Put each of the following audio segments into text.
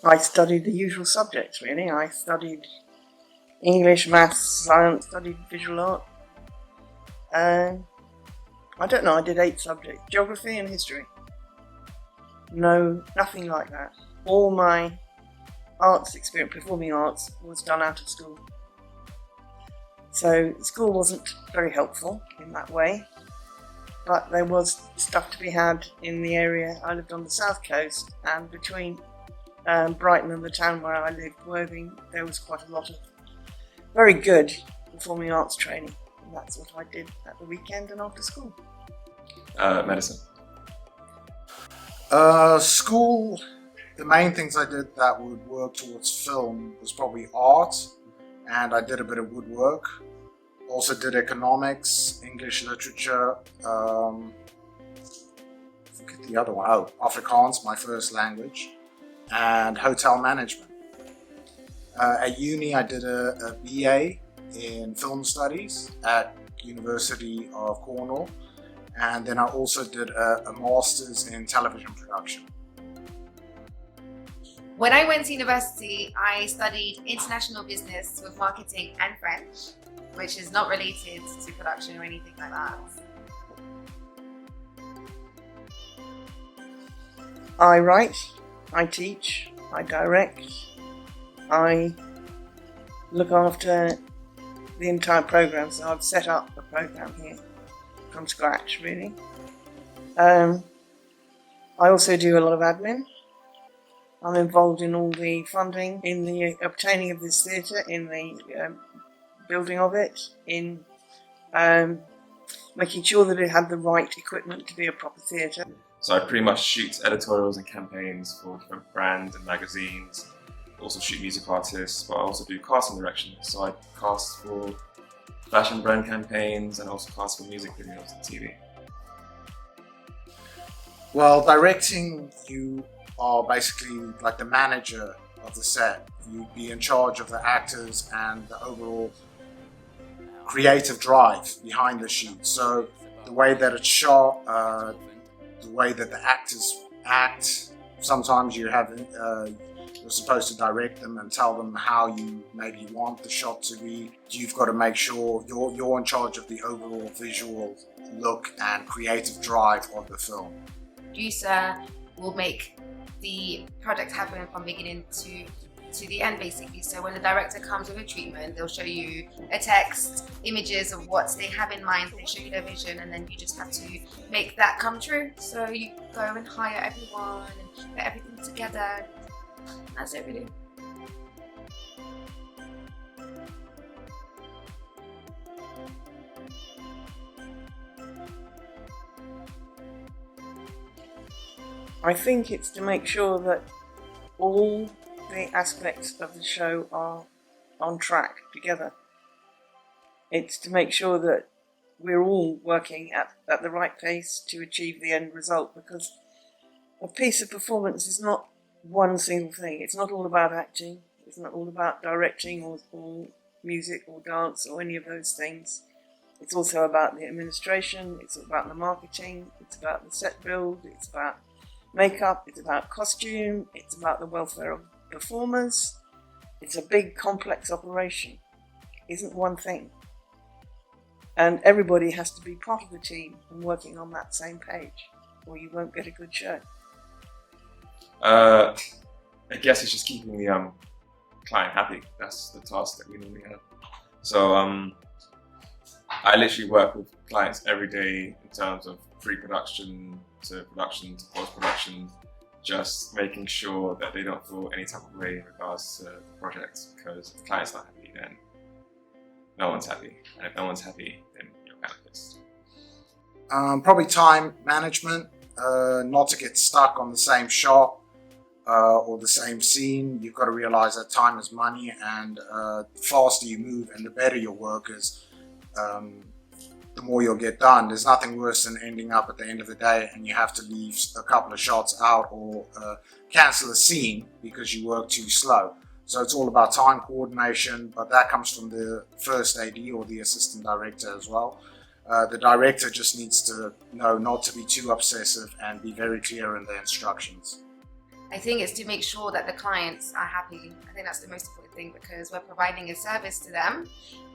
I studied the usual subjects, really. I studied English, maths, science, studied visual art. I don't know, I did 8 subjects. Geography and history. No, nothing like that. All my arts experience, performing arts, was done out of school. So school wasn't very helpful in that way, but there was stuff to be had in the area. I lived on the south coast, and between Brighton and the town where I lived, Worthing, there was quite a lot of very good performing arts training. And that's what I did at the weekend and after school. Medicine. School, the main things I did that would work towards film was probably art, and I did a bit of woodwork. Also did economics, English literature, I forget the other one. Oh, Afrikaans, my first language, and hotel management. At uni, I did a BA in film studies at University of Cornwall, and then I also did a master's in television production. When I went to university, I studied international business with marketing and French, which is not related to production or anything like that. I write, I teach, I direct, I look after the entire programme, so I've set up the programme here from scratch, really. I also do a lot of admin. I'm involved in all the funding, in the obtaining of this theatre, in the building of it, in making sure that it had the right equipment to be a proper theatre. So I pretty much shoot editorials and campaigns for different brands and magazines. Also shoot music artists, but I also do casting direction. So I cast for fashion brand campaigns and also cast for music videos and TV. Well, directing, you are basically like the manager of the set. You'd be in charge of the actors and the overall creative drive behind the shoot. So the way that it's shot, the way that the actors act, sometimes you have you're supposed to direct them and tell them how you maybe want the shot to be. You've got to make sure you're in charge of the overall visual look and creative drive of the film. Producer will make the project happen from beginning to the end, basically. So when the director comes with a treatment, they'll show you a text, images of what they have in mind, they show you their vision, and then you just have to make that come true. So you go and hire everyone and put everything together. That's it, really. I think it's to make sure that all the aspects of the show are on track together. It's to make sure that we're all working at the right pace to achieve the end result, because a piece of performance is not one single thing. It's not all about acting, it's not all about directing or music or dance or any of those things. It's also about the administration, it's about the marketing, it's about the set build, it's about makeup, it's about costume, it's about the welfare of performers. It's a big complex operation. It isn't one thing. And everybody has to be part of the team and working on that same page, or you won't get a good show. I guess it's just keeping the client happy. That's the task that we normally have. So I literally work with clients every day in terms of pre-production to production to post-production, just making sure that they don't feel any type of way in regards to the project, because if the client's not happy, then no one's happy. And if no one's happy, then you're kind of pissed. Probably time management, not to get stuck on the same shot or the same scene. You've got to realize that time is money, and the faster you move and the better your work is, the more you'll get done. There's nothing worse than ending up at the end of the day and you have to leave a couple of shots out or cancel a scene because you work too slow. So it's all about time coordination, but that comes from the first AD or the assistant director as well. The director just needs to know not to be too obsessive and be very clear in their instructions. I think it's to make sure that the clients are happy. I think that's the most important thing, because we're providing a service to them,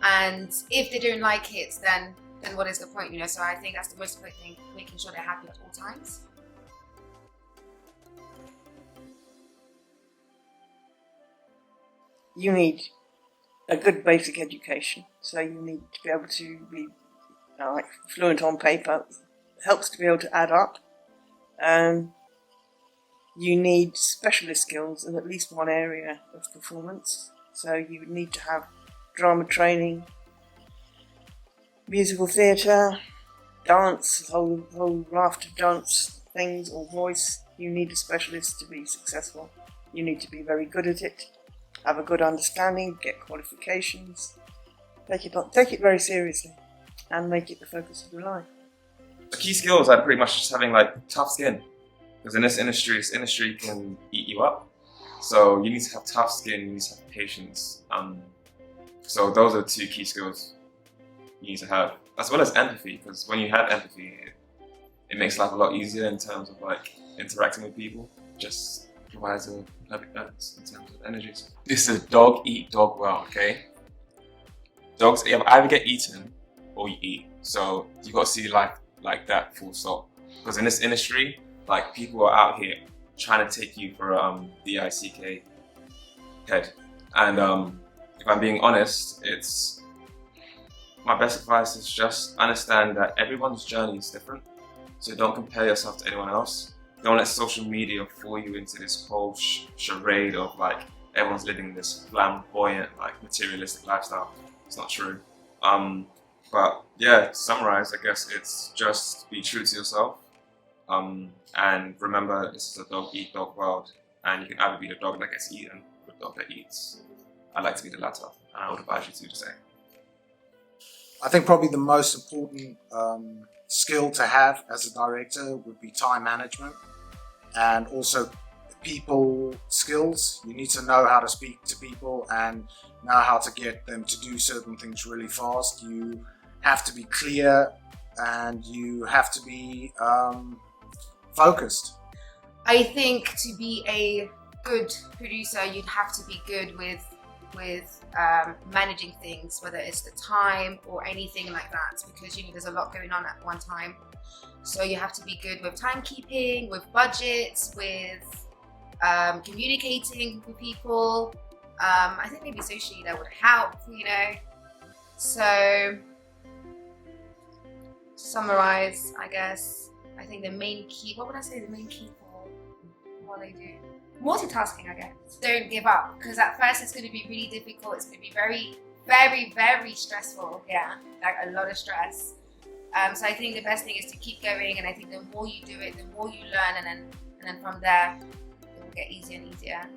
and if they don't like it, then what is the point, you know? So I think that's the most important thing, making sure they're happy at all times. You need a good basic education, so you need to be able to be like fluent on paper. It helps to be able to add up. You need specialist skills in at least one area of performance. So you would need to have drama training, musical theatre, dance, a whole raft of dance things, or voice. You need a specialist to be successful. You need to be very good at it, have a good understanding, get qualifications, take it very seriously, and make it the focus of your life. The key skills are pretty much just having like tough skin, because in this industry can eat you up. So you need to have tough skin, you need to have patience. So those are the two key skills you need to have, as well as empathy, because when you have empathy, it makes life a lot easier in terms of like interacting with people. Just provides a perfect balance in terms of energies. This is a dog eat dog world, okay? Dogs either get eaten or you eat. So you got to see life like that, full stop. Because in this industry, like, people are out here trying to take you for DICK head. And if I'm being honest, my best advice is just understand that everyone's journey is different. So don't compare yourself to anyone else. Don't let social media fool you into this whole charade of like everyone's living this flamboyant, like materialistic lifestyle. It's not true. But yeah, to summarize, I guess it's just be true to yourself. And remember, this is a dog eat dog world, and you can either be the dog that gets eaten or the dog that eats. I'd like to be the latter, and I would advise you to say. I think probably the most important skill to have as a director would be time management, and also people skills. You need to know how to speak to people and know how to get them to do certain things really fast. You have to be clear, and you have to be focused. I think to be a good producer, you'd have to be good with managing things, whether it's the time or anything like that, because you know there's a lot going on at one time. So you have to be good with timekeeping, with budgets, with communicating with people. I think maybe socially that would help, you know. So to summarize, I guess, I think the main key, what would I say the main key for what they do? Multitasking, I guess. Don't give up, because at first it's going to be really difficult. It's going to be very, very, very stressful. Yeah, like a lot of stress. So I think the best thing is to keep going, and I think the more you do it, the more you learn, and then from there it will get easier and easier.